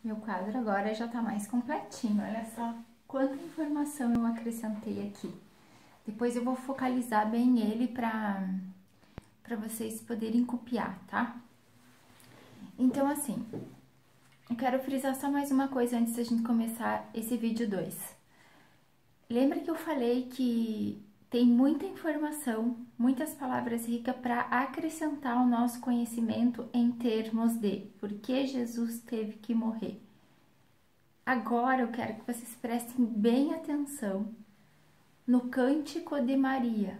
Meu quadro agora já tá mais completinho, olha só quanta informação eu acrescentei aqui. Depois eu vou focalizar bem ele para vocês poderem copiar, tá? Então, assim, eu quero frisar só mais uma coisa antes da gente começar esse vídeo 2. Lembra que eu falei que tem muita informação, muitas palavras ricas para acrescentar ao nosso conhecimento em termos de por que Jesus teve que morrer. Agora eu quero que vocês prestem bem atenção no Cântico de Maria.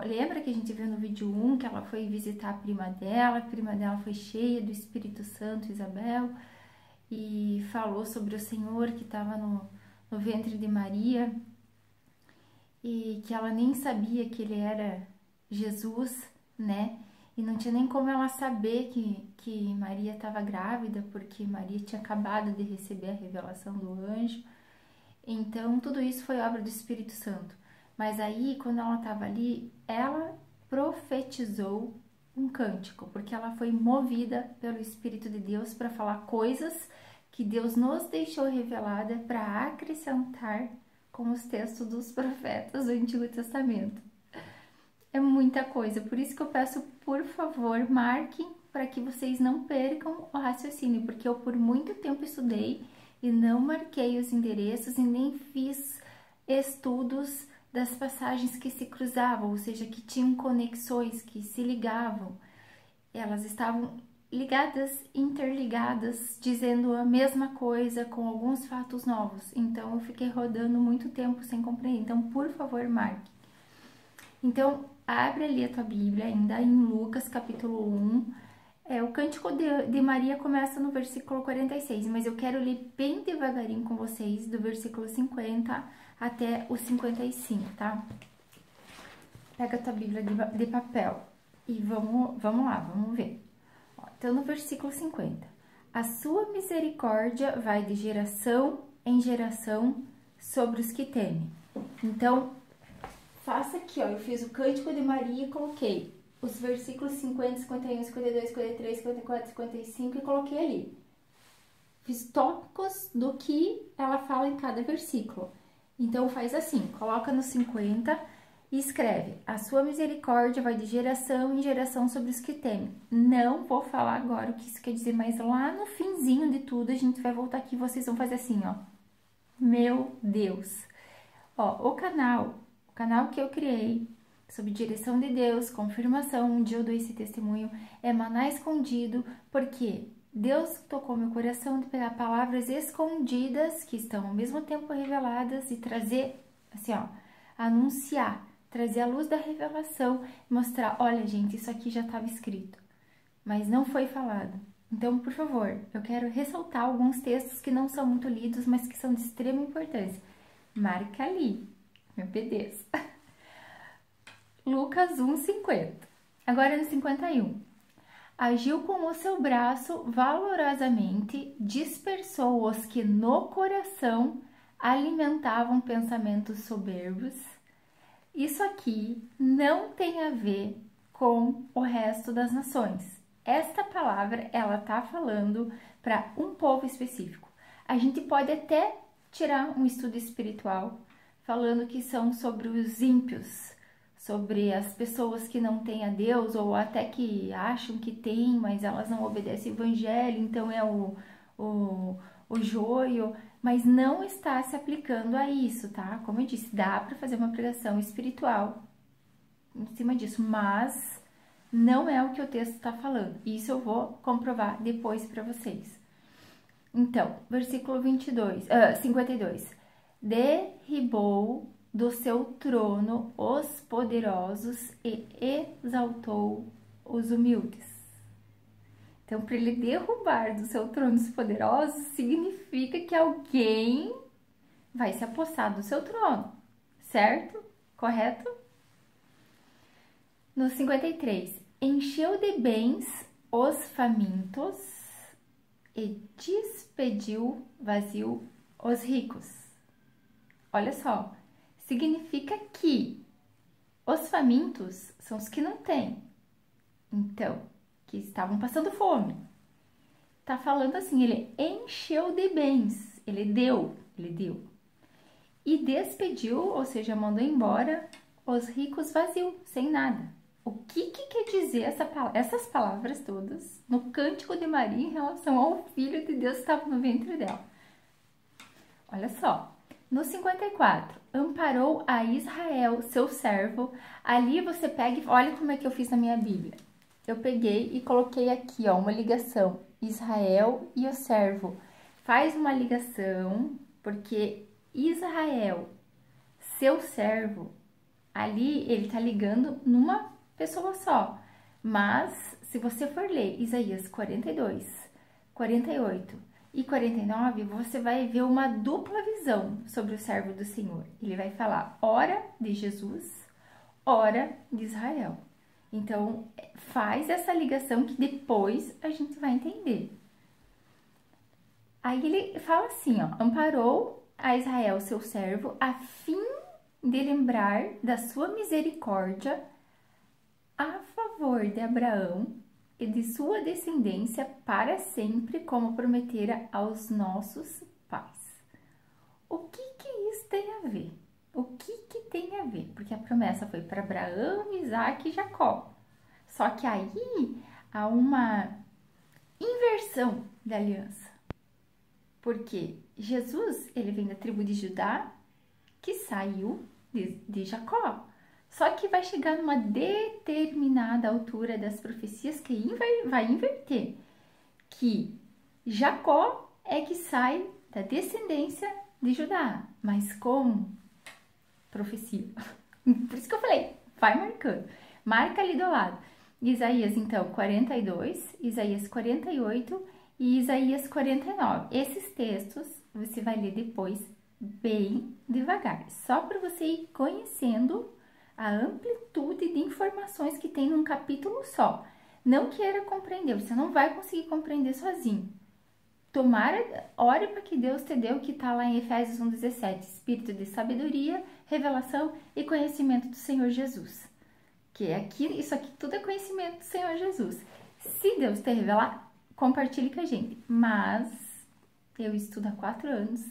Lembra que a gente viu no vídeo 1 que ela foi visitar a prima dela foi cheia do Espírito Santo, Isabel, e falou sobre o Senhor que estava no ventre de Maria e que ela nem sabia que ele era Jesus, né? E não tinha nem como ela saber que Maria estava grávida, porque Maria tinha acabado de receber a revelação do anjo. Então, tudo isso foi obra do Espírito Santo. Mas aí, quando ela estava ali, ela profetizou um cântico, porque ela foi movida pelo Espírito de Deus para falar coisas que Deus nos deixou revelada para acrescentar com os textos dos profetas do Antigo Testamento. É muita coisa, por isso que eu peço, por favor, marquem para que vocês não percam o raciocínio, porque eu por muito tempo estudei e não marquei os endereços e nem fiz estudos das passagens que se cruzavam, ou seja, que tinham conexões, que se ligavam. Elas estavam ligadas, interligadas, dizendo a mesma coisa com alguns fatos novos. Então, eu fiquei rodando muito tempo sem compreender. Então, por favor, marque. Então, abre ali a tua Bíblia, ainda em Lucas, capítulo 1. O Cântico de Maria começa no versículo 46, mas eu quero ler bem devagarinho com vocês, do versículo 50 até o 55, tá? Pega a tua Bíblia de papel e vamos lá, vamos ver. Então, no versículo 50, a sua misericórdia vai de geração em geração sobre os que temem. Então, faça aqui, ó, eu fiz o Cântico de Maria e coloquei os versículos 50, 51, 52, 53, 54, 55 e coloquei ali. Fiz tópicos do que ela fala em cada versículo. Então, faz assim, coloca no 50 e escreve: a sua misericórdia vai de geração em geração sobre os que temem. Não vou falar agora o que isso quer dizer, mas lá no finzinho de tudo a gente vai voltar aqui e vocês vão fazer assim, ó. Meu Deus! Ó, o canal que eu criei, sob direção de Deus, confirmação, um dia eu dou esse testemunho, é Maná Escondido, porque Deus tocou meu coração de pegar palavras escondidas, que estão ao mesmo tempo reveladas, e trazer, assim, ó, anunciar, trazer a luz da revelação, mostrar, olha, gente, isso aqui já estava escrito, mas não foi falado. Então, por favor, eu quero ressaltar alguns textos que não são muito lidos, mas que são de extrema importância. Marca ali, me obedeça. Lucas 1:50. Agora no 51. Agiu com o seu braço valorosamente, dispersou os que no coração alimentavam pensamentos soberbos. Isso aqui não tem a ver com o resto das nações. Esta palavra, ela tá falando para um povo específico. A gente pode até tirar um estudo espiritual falando que são sobre os ímpios, sobre as pessoas que não têm a Deus, ou até que acham que tem, mas elas não obedecem o evangelho, então é o joio, mas não está se aplicando a isso, tá? Como eu disse, dá para fazer uma pregação espiritual em cima disso, mas não é o que o texto está falando. Isso eu vou comprovar depois para vocês. Então, versículo 52. Derribou do seu trono os poderosos e exaltou os humildes. Então, para ele derrubar do seu trono os poderosos, significa que alguém vai se apossar do seu trono, certo? Correto? No 53, encheu de bens os famintos e despediu vazio os ricos. Olha só, significa que os famintos são os que não têm, então, que estavam passando fome. tá falando assim, ele encheu de bens, ele deu. E despediu, ou seja, mandou embora os ricos vazios, sem nada. O que quer dizer essas palavras todas no Cântico de Maria em relação ao Filho de Deus que estava no ventre dela? Olha só, no 54, amparou a Israel, seu servo. Ali você pega e olha como é que eu fiz na minha Bíblia. Eu peguei e coloquei aqui, ó, uma ligação, Israel e o servo. Faz uma ligação, porque Israel, seu servo, ali ele tá ligando numa pessoa só. Mas, se você for ler Isaías 42, 48 e 49, você vai ver uma dupla visão sobre o servo do Senhor. Ele vai falar ora de Jesus, ora de Israel. Então, faz essa ligação que depois a gente vai entender. Aí ele fala assim, ó, amparou a Israel, seu servo, a fim de lembrar da sua misericórdia a favor de Abraão e de sua descendência para sempre, como prometera aos nossos pais. O que isso tem a ver? O que tem a ver? Porque a promessa foi para Abraão, Isaac e Jacó. Só que aí há uma inversão da aliança. Porque Jesus, ele vem da tribo de Judá, que saiu de Jacó. Só que vai chegar numa determinada altura das profecias que vai inverter. Que Jacó é que sai da descendência de Judá. Mas como? Profecia. Por isso que eu falei, vai marcando. Marca ali do lado. Isaías, então, 42, Isaías 48 e Isaías 49. Esses textos você vai ler depois bem devagar. Só para você ir conhecendo a amplitude de informações que tem num capítulo só. Não queira compreender, você não vai conseguir compreender sozinho. Ore para que Deus te dê o que está lá em Efésios 1,17, espírito de sabedoria, revelação e conhecimento do Senhor Jesus. Que isso aqui tudo é conhecimento do Senhor Jesus. Se Deus te revelar, compartilhe com a gente. Mas eu estudo há 4 anos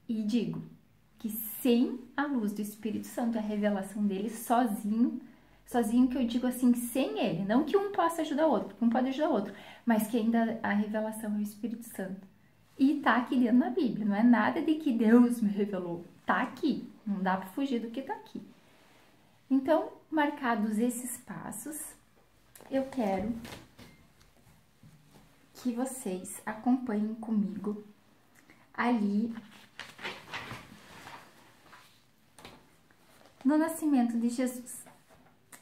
e digo que sem a luz do Espírito Santo, a revelação dele sozinho que eu digo assim, sem ele, não que um possa ajudar o outro, porque um pode ajudar o outro, mas que ainda a revelação é o Espírito Santo. E tá aqui dentro da Bíblia, não é nada de que Deus me revelou, tá aqui, não dá para fugir do que tá aqui. Então, marcados esses passos, eu quero que vocês acompanhem comigo ali no nascimento de Jesus.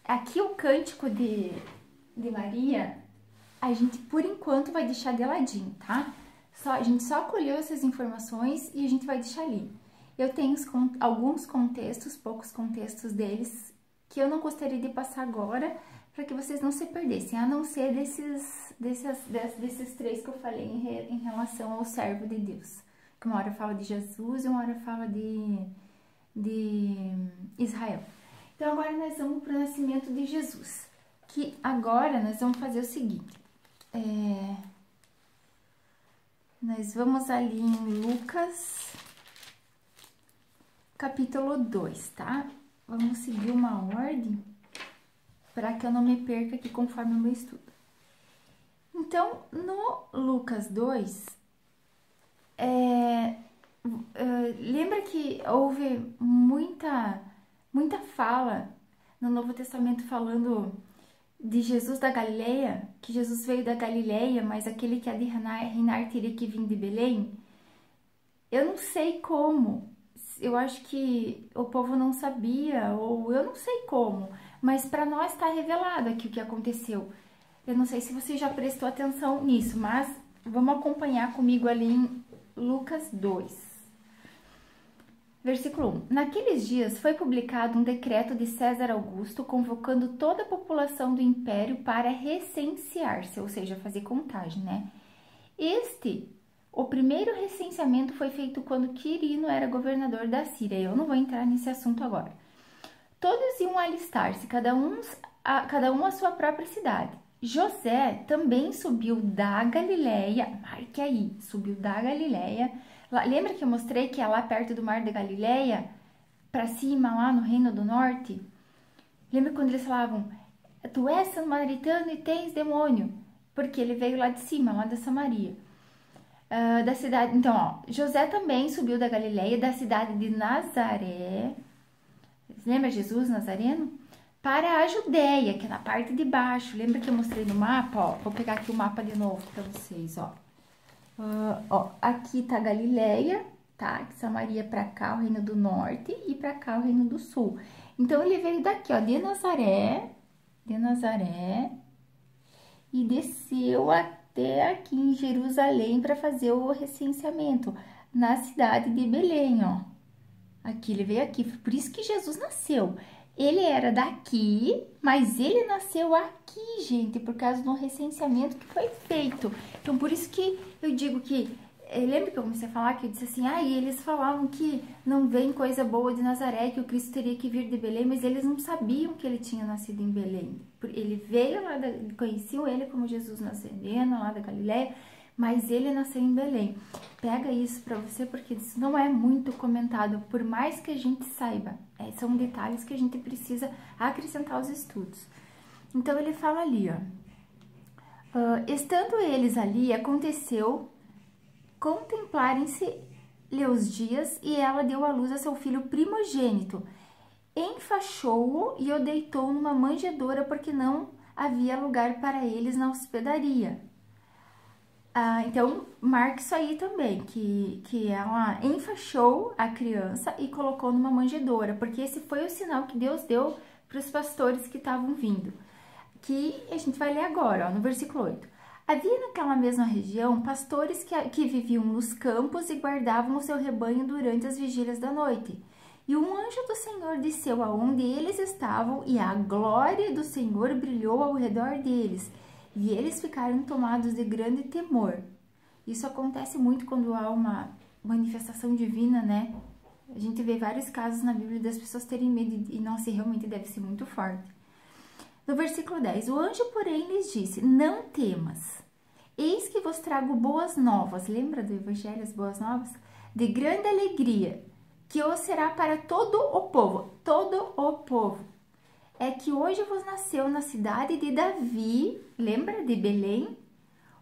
Aqui o cântico de Maria, a gente por enquanto vai deixar de ladinho, tá? A gente só colheu essas informações e a gente vai deixar ali. Eu tenho alguns contextos, poucos contextos deles, que eu não gostaria de passar agora, para que vocês não se perdessem, a não ser desses 3 que eu falei em relação ao servo de Deus. Que uma hora fala de Jesus e uma hora fala de Israel. Então, agora nós vamos para o nascimento de Jesus. Que agora nós vamos fazer o seguinte. Nós vamos ali em Lucas, capítulo 2, tá? Vamos seguir uma ordem para que eu não me perca aqui conforme o meu estudo. Então, no Lucas 2, lembra que houve muita fala no Novo Testamento falando de Jesus da Galileia, que Jesus veio da Galileia, mas aquele que há de reinar teria que vir de Belém? Eu não sei como, eu acho que o povo não sabia, ou eu não sei como, mas para nós está revelado aqui o que aconteceu. Eu não sei se você já prestou atenção nisso, mas vamos acompanhar comigo ali em Lucas 2. Versículo 1. Naqueles dias foi publicado um decreto de César Augusto convocando toda a população do império para recensear-se, ou seja, fazer contagem, né? O primeiro recenseamento foi feito quando Quirino era governador da Síria. Eu não vou entrar nesse assunto agora. Todos iam alistar-se, cada um à sua própria cidade. José também subiu da Galileia, marque aí, subiu da Galileia. Lembra que eu mostrei que é lá perto do Mar da Galileia, para cima, lá no Reino do Norte? Lembra quando eles falavam, tu és samaritano e tens demônio? Porque ele veio lá de cima, lá da Samaria. Da cidade, então, ó, José também subiu da Galileia, da cidade de Nazaré. Lembra Jesus Nazareno? Para a Judéia, que é na parte de baixo. Lembra que eu mostrei no mapa? Ó, vou pegar aqui o mapa de novo para vocês, ó. Aqui tá Galileia, tá? Samaria para cá, o Reino do Norte, e para cá, o Reino do Sul. Então, ele veio daqui, ó, de Nazaré, e desceu até aqui em Jerusalém para fazer o recenseamento, na cidade de Belém, ó. Aqui, ele veio aqui, por isso que Jesus nasceu. Ele era daqui, mas ele nasceu aqui, gente, por causa do recenseamento que foi feito. Então, por isso que eu digo que... lembra que eu comecei a falar que eu disse assim, e eles falavam que não vem coisa boa de Nazaré, que o Cristo teria que vir de Belém, mas eles não sabiam que ele tinha nascido em Belém. Ele veio lá, conheciam ele como Jesus Nazareno, lá da Galileia, mas ele nasceu em Belém. Pega isso pra você, porque isso não é muito comentado, por mais que a gente saiba. São detalhes que a gente precisa acrescentar aos estudos. Então, ele fala ali, ó. Estando eles ali, aconteceu contemplarem-se-lhe os dias, e ela deu à luz a seu filho primogênito. Enfaixou-o e o deitou numa manjedoura, porque não havia lugar para eles na hospedaria. Então, marque isso aí também, que ela enfaixou a criança e colocou numa manjedoura, porque esse foi o sinal que Deus deu para os pastores que estavam vindo, que a gente vai ler agora, ó, no versículo 8. Havia naquela mesma região pastores que viviam nos campos e guardavam o seu rebanho durante as vigílias da noite. E um anjo do Senhor desceu aonde eles estavam, e a glória do Senhor brilhou ao redor deles. E eles ficaram tomados de grande temor. Isso acontece muito quando há uma manifestação divina, né? A gente vê vários casos na Bíblia das pessoas terem medo, e nossa, realmente deve ser muito forte. No versículo 10, o anjo, porém, lhes disse, não temas, eis que vos trago boas novas. Lembra do Evangelho, as boas novas? De grande alegria, que o será para todo o povo. É que hoje vos nasceu na cidade de Davi, lembra de Belém?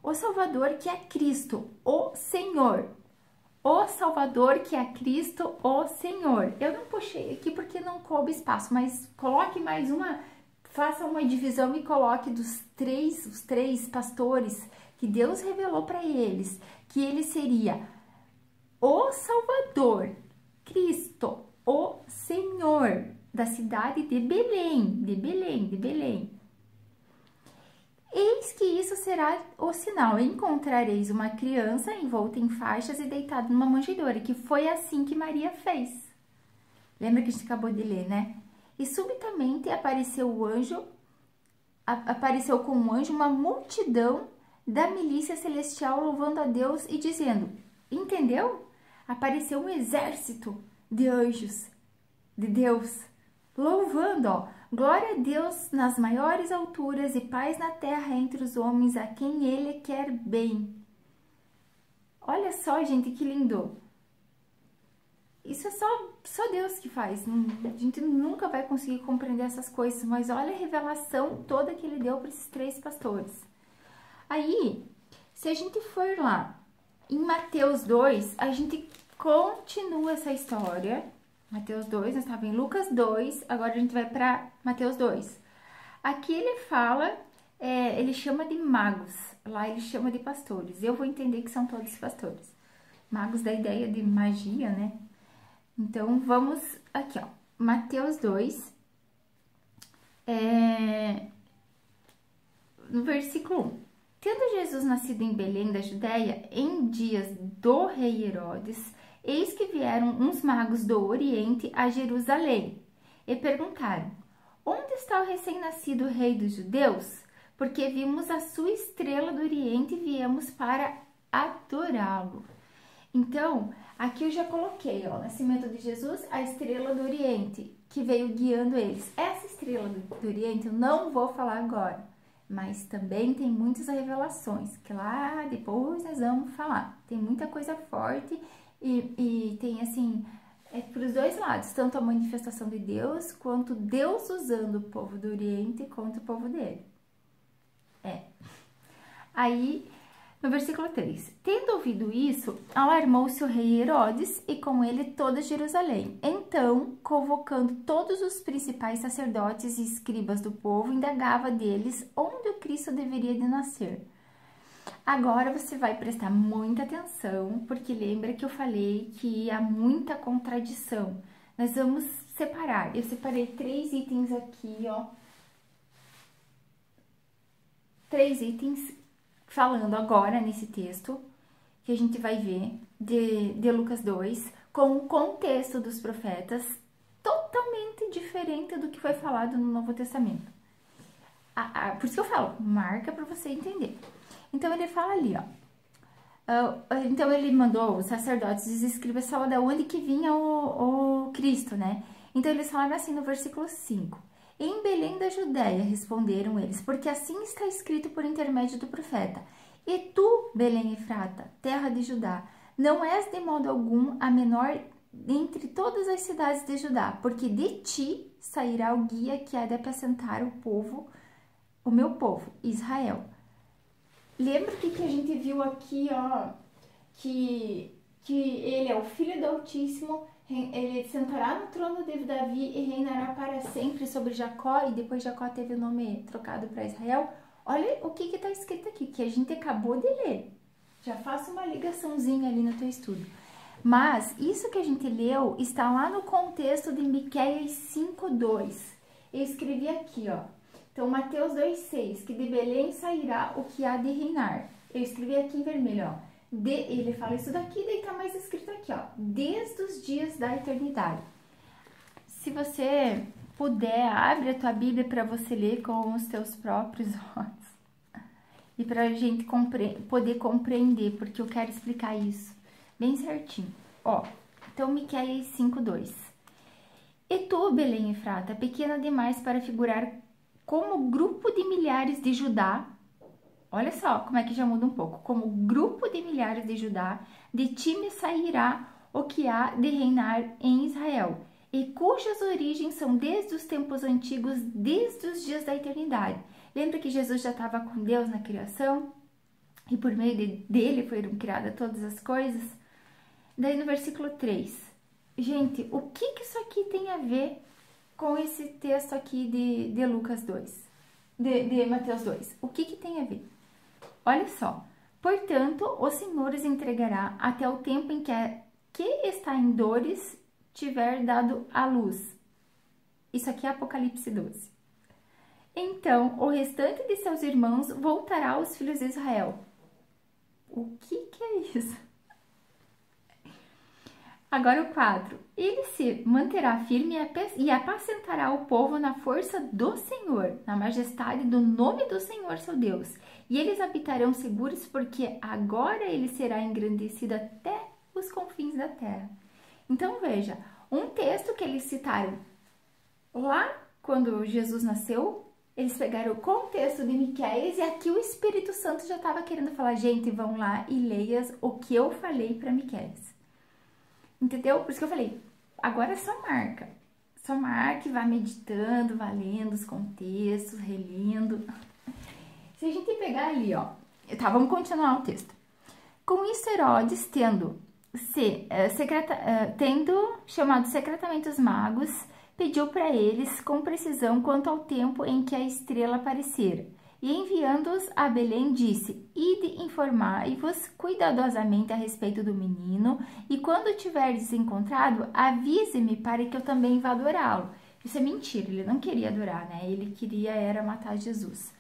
O Salvador, que é Cristo, o Senhor. O Salvador, que é Cristo, o Senhor. Eu não puxei aqui porque não coube espaço, mas coloque mais uma, faça uma divisão e coloque os três pastores que Deus revelou para eles, que ele seria o Salvador, Cristo, o Senhor, da cidade de Belém, de Belém. Eis que isso será o sinal, encontrareis uma criança envolta em faixas e deitada numa manjedoura, que foi assim que Maria fez. Lembra que a gente acabou de ler, né? E subitamente apareceu com um anjo uma multidão da milícia celestial louvando a Deus e dizendo, entendeu? Apareceu um exército de anjos, de Deus, louvando, ó, glória a Deus nas maiores alturas e paz na terra entre os homens a quem Ele quer bem. Olha só, gente, que lindo. Isso é só Deus que faz. A gente nunca vai conseguir compreender essas coisas, mas olha a revelação toda que Ele deu para esses três pastores. Aí, se a gente for lá em Mateus 2, a gente continua essa história. Mateus 2, nós estávamos em Lucas 2, agora a gente vai para Mateus 2. Aqui ele fala, ele chama de magos, lá ele chama de pastores. Eu vou entender que são todos pastores. Magos da ideia de magia, né? Então, vamos aqui, ó. Mateus 2, no versículo 1. Tendo Jesus nascido em Belém da Judéia, em dias do rei Herodes, eis que vieram uns magos do Oriente a Jerusalém e perguntaram, onde está o recém-nascido rei dos judeus? Porque vimos a sua estrela do Oriente e viemos para adorá-lo. Então, aqui eu já coloquei, ó, o nascimento de Jesus, a estrela do Oriente, que veio guiando eles. Essa estrela do Oriente eu não vou falar agora, mas também tem muitas revelações, que lá depois nós vamos falar. Tem muita coisa forte e tem assim, para os dois lados, tanto a manifestação de Deus, quanto Deus usando o povo do Oriente contra o povo dele. Aí, no versículo 3, tendo ouvido isso, alarmou-se o rei Herodes e com ele toda Jerusalém. Então, convocando todos os principais sacerdotes e escribas do povo, indagava deles onde o Cristo deveria de nascer. Agora você vai prestar muita atenção, porque lembra que eu falei que há muita contradição. Nós vamos separar. Eu separei 3 itens aqui, ó. 3 itens falando agora nesse texto, que a gente vai ver, de Lucas 2, com o contexto dos profetas, totalmente diferente do que foi falado no Novo Testamento. Por isso que eu falo, marca para você entender. Então, ele fala ali, ó. Então, ele mandou os sacerdotes e os escribas falar de onde que vinha o Cristo, né? Então, eles falaram assim no versículo 5. Em Belém da Judéia, responderam eles, porque assim está escrito por intermédio do profeta. E tu, Belém Efrata, terra de Judá, não és de modo algum a menor entre todas as cidades de Judá, porque de ti sairá o guia que há de apacentar o meu povo, Israel. Lembra que a gente viu aqui, ó, que ele é o Filho do Altíssimo, ele sentará no trono de Davi e reinará para sempre sobre Jacó, e depois Jacó teve o nome trocado para Israel. Olha o que está escrito aqui, que a gente acabou de ler. Já faça uma ligaçãozinha ali no teu estudo. Mas isso que a gente leu está lá no contexto de Miqueias 5:2. Eu escrevi aqui, ó. Então, Mateus 2:6, que de Belém sairá o que há de reinar. Eu escrevi aqui em vermelho, ó. Ele fala isso daqui, daí tá mais escrito aqui, ó. Desde os dias da eternidade. Se você puder, abre a tua Bíblia para você ler com os teus próprios olhos. E para a gente poder compreender, porque eu quero explicar isso bem certinho. Ó, então, Miqueias 5:2. E tu, Belém Efrata, pequena demais para figurar como grupo de milhares de Judá. Olha só como é que já muda um pouco. Como grupo de milhares de Judá, de ti me sairá o que há de reinar em Israel, e cujas origens são desde os tempos antigos, desde os dias da eternidade. Lembra que Jesus já estava com Deus na criação? E por meio dele foram criadas todas as coisas? Daí no versículo 3. Gente, o que isso aqui tem a ver com esse texto aqui de Lucas 2? De Mateus 2? O que tem a ver? Olha só. Portanto, o Senhor os entregará até o tempo em que está em dores tiver dado à luz. Isso aqui é Apocalipse 12. Então, o restante de seus irmãos voltará aos filhos de Israel. O que é isso? Agora o 4. Ele se manterá firme e apacentará o povo na força do Senhor, na majestade do nome do Senhor, seu Deus. E eles habitarão seguros, porque agora ele será engrandecido até os confins da terra. Então, veja, um texto que eles citaram lá quando Jesus nasceu, eles pegaram o contexto de Miqueias e aqui o Espírito Santo já estava querendo falar, gente, vão lá e leiam o que eu falei para Miqueias. Entendeu? Por isso que eu falei, agora só marca. Só marca e vai meditando, vai lendo os contextos, relendo. Se a gente pegar ali, ó. Tá, vamos continuar o texto. Com isso, Herodes, tendo chamado secretamente os magos, pediu para eles com precisão quanto ao tempo em que a estrela aparecera. E enviando-os a Belém, disse, ide informai-vos cuidadosamente a respeito do menino, e quando o tiverdes encontrado, avise-me para que eu também vá adorá-lo. Isso é mentira, ele não queria adorar, né? Ele queria era matar Jesus.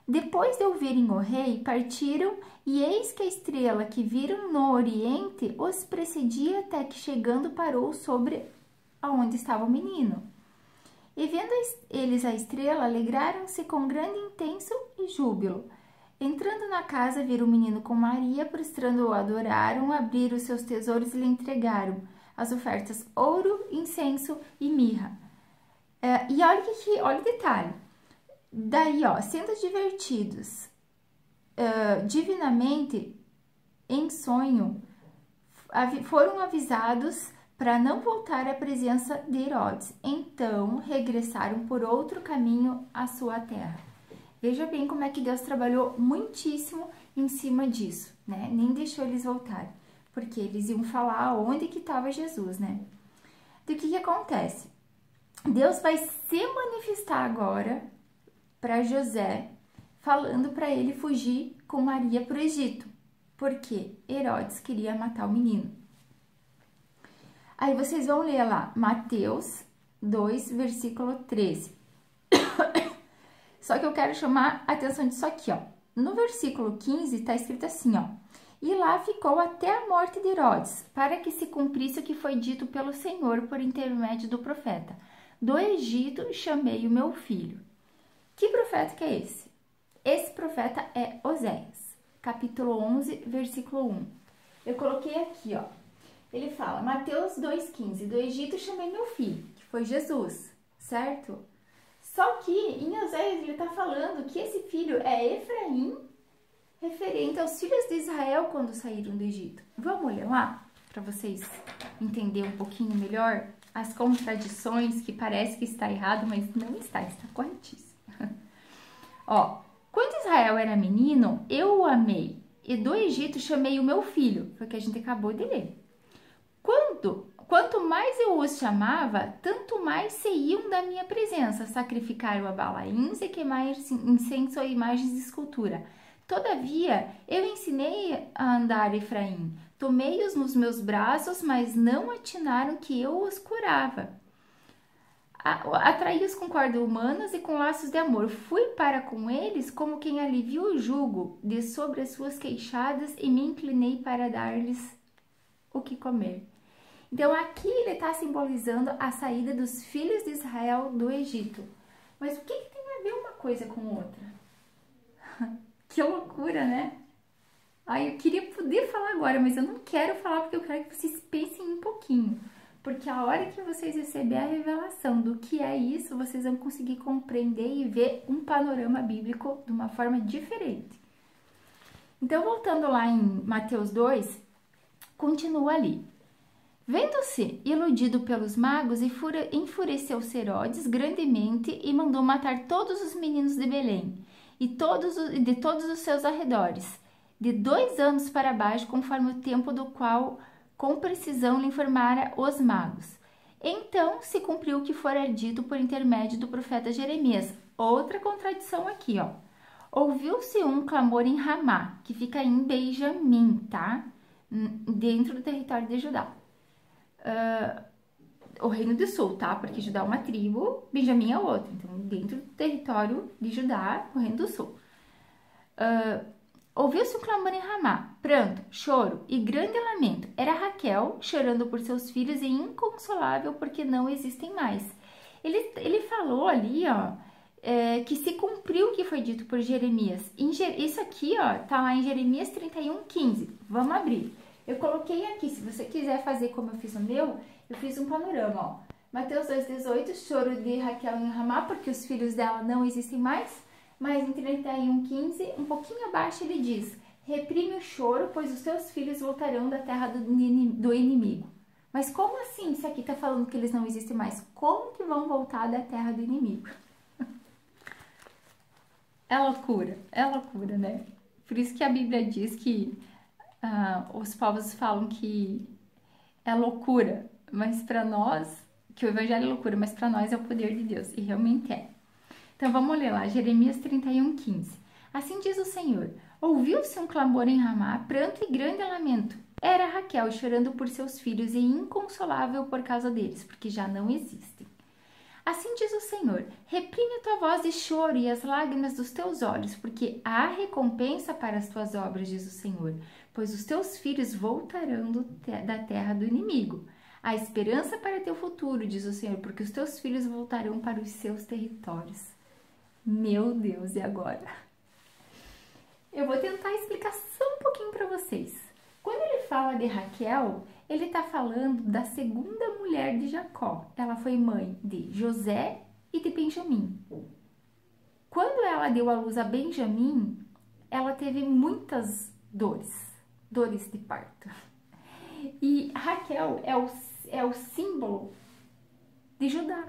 Depois de ouvirem o rei, partiram, e eis que a estrela que viram no oriente os precedia até que chegando parou sobre aonde estava o menino. E vendo eles a estrela, alegraram-se com grande intenso e júbilo. Entrando na casa, viram o menino com Maria, prostrando-o, adoraram, abriram seus tesouros e lhe entregaram as ofertas, ouro, incenso e mirra. E olha o detalhe. Daí, ó, sendo divertidos divinamente em sonho, foram avisados para não voltar à presença de Herodes. Então, regressaram por outro caminho à sua terra. Veja bem como é que Deus trabalhou muitíssimo em cima disso, né? Nem deixou eles voltarem, porque eles iam falar onde que estava Jesus, né? Do que acontece? Deus vai se manifestar agora para José, falando para ele fugir com Maria para o Egito, porque Herodes queria matar o menino. Aí vocês vão ler lá, Mateus 2, versículo 13. Só que eu quero chamar a atenção disso aqui, ó. No versículo 15 está escrito assim, ó. E lá ficou até a morte de Herodes, para que se cumprisse o que foi dito pelo Senhor por intermédio do profeta. Do Egito chamei o meu filho. Que profeta que é esse? Esse profeta é Oséias, capítulo 11, versículo 1. Eu coloquei aqui, ó. Ele fala, Mateus 2,15, do Egito chamei meu filho, que foi Jesus, certo? Só que em Oséias ele está falando que esse filho é Efraim, referente aos filhos de Israel quando saíram do Egito. Vamos ler lá, para vocês entenderem um pouquinho melhor as contradições que parece que está errado, mas não está corretíssimo. Ó, quando Israel era menino, eu o amei, e do Egito chamei o meu filho, foi o que a gente acabou de ler. Quanto mais eu os chamava, tanto mais saíam da minha presença, sacrificaram a Balaíns e queimar incenso a imagens de escultura. Todavia, eu ensinei a andar Efraim, tomei-os nos meus braços, mas não atinaram que eu os curava. Atraí-os com cordas humanas e com laços de amor. Fui para com eles como quem alivia o jugo de sobre as suas queixadas e me inclinei para dar-lhes o que comer. Então, aqui ele está simbolizando a saída dos filhos de Israel do Egito. Mas o que tem a ver uma coisa com outra? Que loucura, né? Ai, eu queria poder falar agora, mas eu não quero falar porque eu quero que vocês pensem um pouquinho. Porque a hora que vocês receberem a revelação do que é isso, vocês vão conseguir compreender e ver um panorama bíblico de uma forma diferente. Então, voltando lá em Mateus 2, continua ali. Vendo-se iludido pelos magos, enfureceu-se Herodes grandemente e mandou matar todos os meninos de Belém e de todos os seus arredores, de 2 anos para baixo, conforme o tempo do qual com precisão lhe informara os magos. Então se cumpriu o que fora dito por intermédio do profeta Jeremias. Outra contradição aqui, ó. Ouviu-se um clamor em Ramá, que fica em Benjamim, tá? Dentro do território de Judá. O reino do sul, tá? Porque Judá é uma tribo, Benjamim é outra. Então, dentro do território de Judá, o reino do sul. Ouviu-se um clamor em Ramá, pranto, choro e grande lamento. Era Raquel chorando por seus filhos e inconsolável porque não existem mais. Ele falou ali, ó, que se cumpriu o que foi dito por Jeremias. Isso aqui, ó, tá lá em Jeremias 31:15. Vamos abrir. Eu coloquei aqui, se você quiser fazer como eu fiz no meu, eu fiz um panorama, ó. Mateus 2,18, choro de Raquel em Ramá, porque os filhos dela não existem mais. Mas em 31:15, um pouquinho abaixo, ele diz, reprime o choro, pois os teus filhos voltarão da terra do inimigo. Mas como assim, se aqui tá falando que eles não existem mais? Como que vão voltar da terra do inimigo? É loucura, né? Por isso que a Bíblia diz que os povos falam que é loucura, mas para nós, que o evangelho é loucura, mas para nós é o poder de Deus, e realmente é. Então vamos ler lá, Jeremias 31:15. Assim diz o Senhor, ouviu-se um clamor em Ramá, pranto e grande lamento. Era Raquel chorando por seus filhos e inconsolável por causa deles, porque já não existem. Assim diz o Senhor, reprime a tua voz de choro e as lágrimas dos teus olhos, porque há recompensa para as tuas obras, diz o Senhor, pois os teus filhos voltarão da terra do inimigo. Há esperança para teu futuro, diz o Senhor, porque os teus filhos voltarão para os seus territórios. Meu Deus, e agora? Eu vou tentar explicar só um pouquinho para vocês. Quando ele fala de Raquel, ele está falando da segunda mulher de Jacó. Ela foi mãe de José e de Benjamim. quando ela deu à luz a Benjamim, ela teve muitas dores de parto. E Raquel é o símbolo de Judá.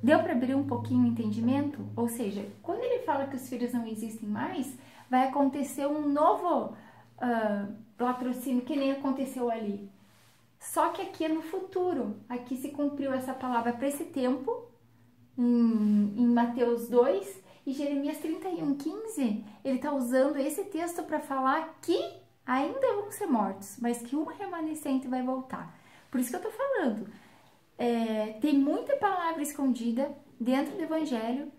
Deu para abrir um pouquinho o entendimento? Ou seja, quando ele fala que os filhos não existem mais, vai acontecer um novo latrocínio, que nem aconteceu ali. Só que aqui é no futuro. Aqui se cumpriu essa palavra para esse tempo, em Mateus 2, e Jeremias 31:15, ele está usando esse texto para falar que ainda vão ser mortos, mas que um remanescente vai voltar. Por isso que eu estou falando. Tem muita palavra escondida dentro do Evangelho,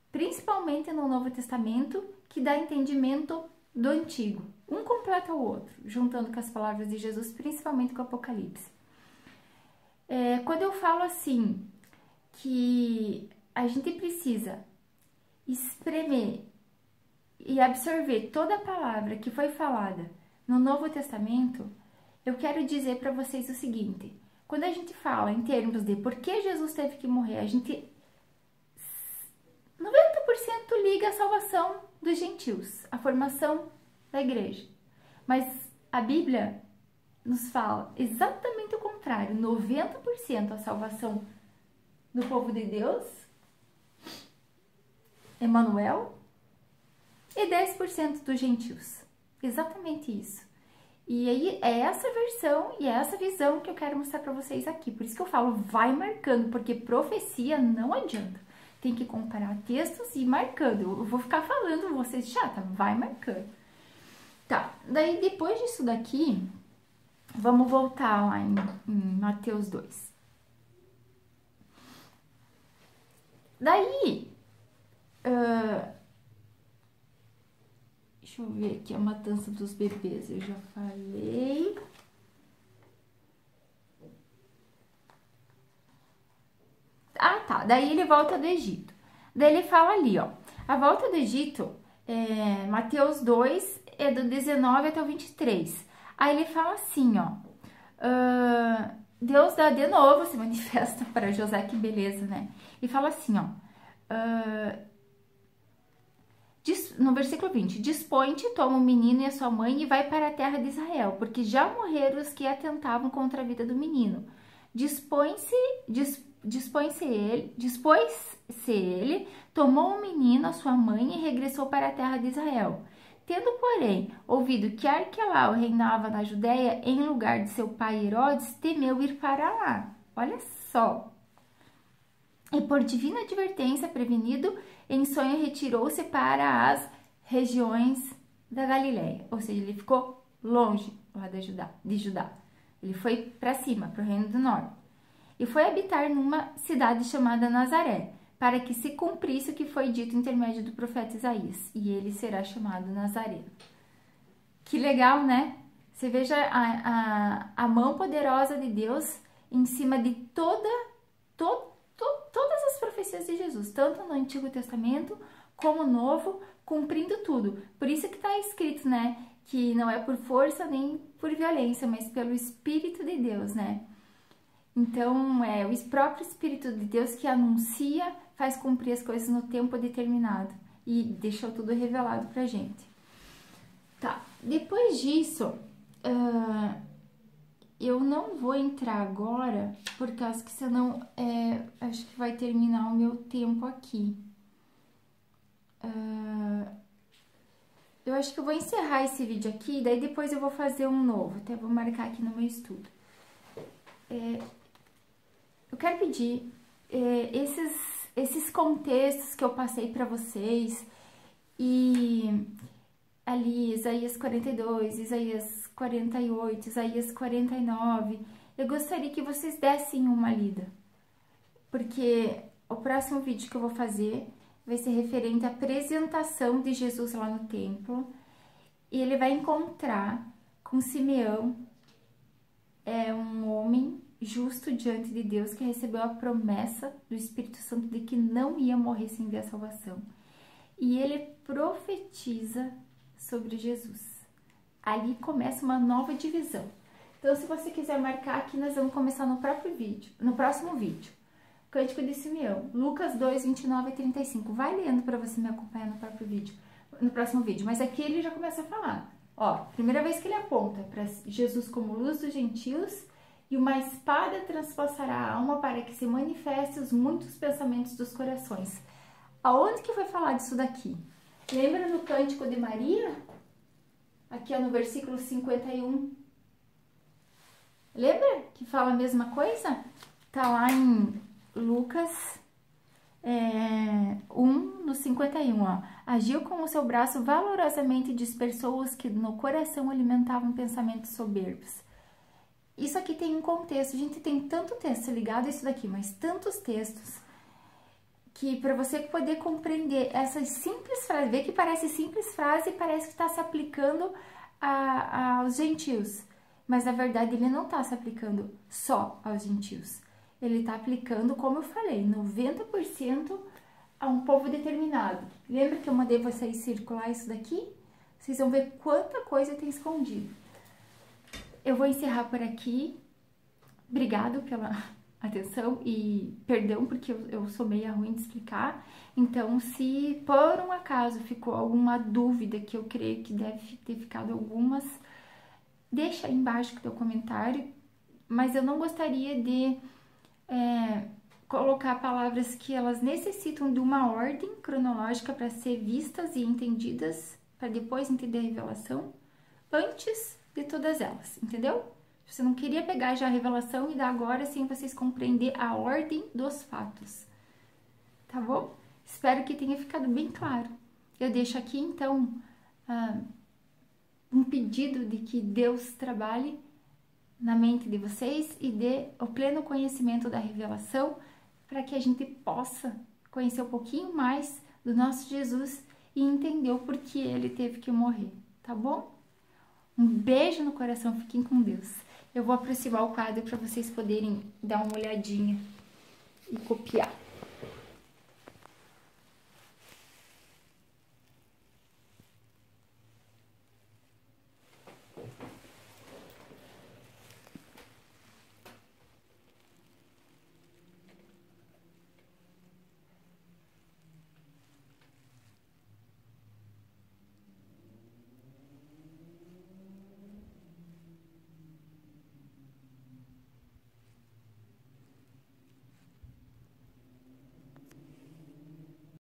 principalmente no Novo Testamento, que dá entendimento do Antigo. Um completa o outro, juntando com as palavras de Jesus, principalmente com o Apocalipse. Quando eu falo assim, que a gente precisa espremer e absorver toda a palavra que foi falada no Novo Testamento, eu quero dizer para vocês o seguinte: quando a gente fala em termos de por que Jesus teve que morrer, a gente 90% liga a salvação dos gentios, a formação da igreja. Mas a Bíblia nos fala exatamente o contrário, 90% a salvação do povo de Deus, Emanuel, e 10% dos gentios. Exatamente isso. E aí é essa versão e é essa visão que eu quero mostrar para vocês aqui. Por isso que eu falo, vai marcando, porque profecia não adianta. Tem que comparar textos e ir marcando. Eu vou ficar falando, vocês chata, vai marcando. Tá, daí depois disso daqui, vamos voltar lá em Mateus 2. Daí, deixa eu ver aqui a matança dos bebês, eu já falei. Ah, tá, daí ele volta do Egito. Daí ele fala ali, ó, a volta do Egito, Mateus 2, é do 19 até o 23. Aí ele fala assim, ó, Deus dá de novo, se manifesta para José, que beleza, né? E fala assim, ó, no versículo 20, dispõe-te, toma o menino e a sua mãe e vai para a terra de Israel, porque já morreram os que atentavam contra a vida do menino. Dispôs-se ele, tomou o menino, a sua mãe, e regressou para a terra de Israel. Tendo, porém, ouvido que Arquelau reinava na Judéia em lugar de seu pai Herodes, temeu ir para lá. Olha só. E por divina advertência, prevenido, em sonho retirou-se para as regiões da Galiléia. Ou seja, ele ficou longe lá de Judá. Ele foi para cima, para o reino do norte. E foi habitar numa cidade chamada Nazaré, para que se cumprisse o que foi dito intermédio do profeta Isaías. E ele será chamado Nazareno. Que legal, né? Você veja a mão poderosa de Deus em cima de todas as profecias de Jesus, tanto no Antigo Testamento como no Novo, cumprindo tudo. Por isso que está escrito, né, que não é por força nem por violência, mas pelo Espírito de Deus, né? Então, é o próprio Espírito de Deus que anuncia, faz cumprir as coisas no tempo determinado e deixou tudo revelado pra gente. Tá, depois disso, eu não vou entrar agora, por causa que senão acho que vai terminar o meu tempo aqui. Eu acho que eu vou encerrar esse vídeo aqui, daí depois eu vou fazer um novo, até vou marcar aqui no meu estudo. Eu quero pedir esses contextos que eu passei para vocês, e ali Isaías 42, Isaías 48, Isaías 49, eu gostaria que vocês dessem uma lida, porque o próximo vídeo que eu vou fazer vai ser referente à apresentação de Jesus lá no templo, e ele vai encontrar com Simeão, um homem justo diante de Deus que recebeu a promessa do Espírito Santo de que não ia morrer sem ver a salvação. E ele profetiza sobre Jesus. Ali começa uma nova divisão. Então, se você quiser marcar aqui, nós vamos começar no próximo vídeo. Cântico de Simeão, Lucas 2, 29 e 35. Vai lendo para você me acompanhar no próprio vídeo, no próximo vídeo. Mas aqui ele já começa a falar. Ó, primeira vez que ele aponta para Jesus como luz dos gentios, e uma espada transpassará a alma para que se manifeste os muitos pensamentos dos corações. Aonde que foi falar disso daqui? Lembra no Cântico de Maria? Aqui ó, no versículo 51. Lembra que fala a mesma coisa? Tá lá em Lucas 1, no 51, ó. Agiu com o seu braço valorosamente e dispersou os que no coração alimentavam pensamentos soberbos. Isso aqui tem um contexto, a gente tem tanto texto ligado a isso daqui, mas tantos textos, que para você poder compreender essas simples frases, ver que parece simples frase e parece que está se aplicando aos gentios, mas na verdade ele não está se aplicando só aos gentios, ele está aplicando, como eu falei, 90% a um povo determinado. Lembra que eu mandei vocês circular isso daqui? Vocês vão ver quanta coisa tem escondido. Eu vou encerrar por aqui. Obrigado pela atenção e perdão porque eu sou meio ruim de explicar. Então, se por um acaso ficou alguma dúvida, que eu creio que deve ter ficado algumas, deixa aí embaixo o teu comentário. Mas eu não gostaria de colocar palavras que elas necessitam de uma ordem cronológica para ser vistas e entendidas, para depois entender a revelação, antes de todas elas, entendeu? Você não queria pegar já a revelação e dar agora sem vocês compreender a ordem dos fatos, tá bom? Espero que tenha ficado bem claro. Eu deixo aqui, então, um pedido de que Deus trabalhe na mente de vocês e dê o pleno conhecimento da revelação para que a gente possa conhecer um pouquinho mais do nosso Jesus e entender o porquê ele teve que morrer, tá bom? Um beijo no coração, fiquem com Deus. Eu vou aproximar o quadro para vocês poderem dar uma olhadinha e copiar.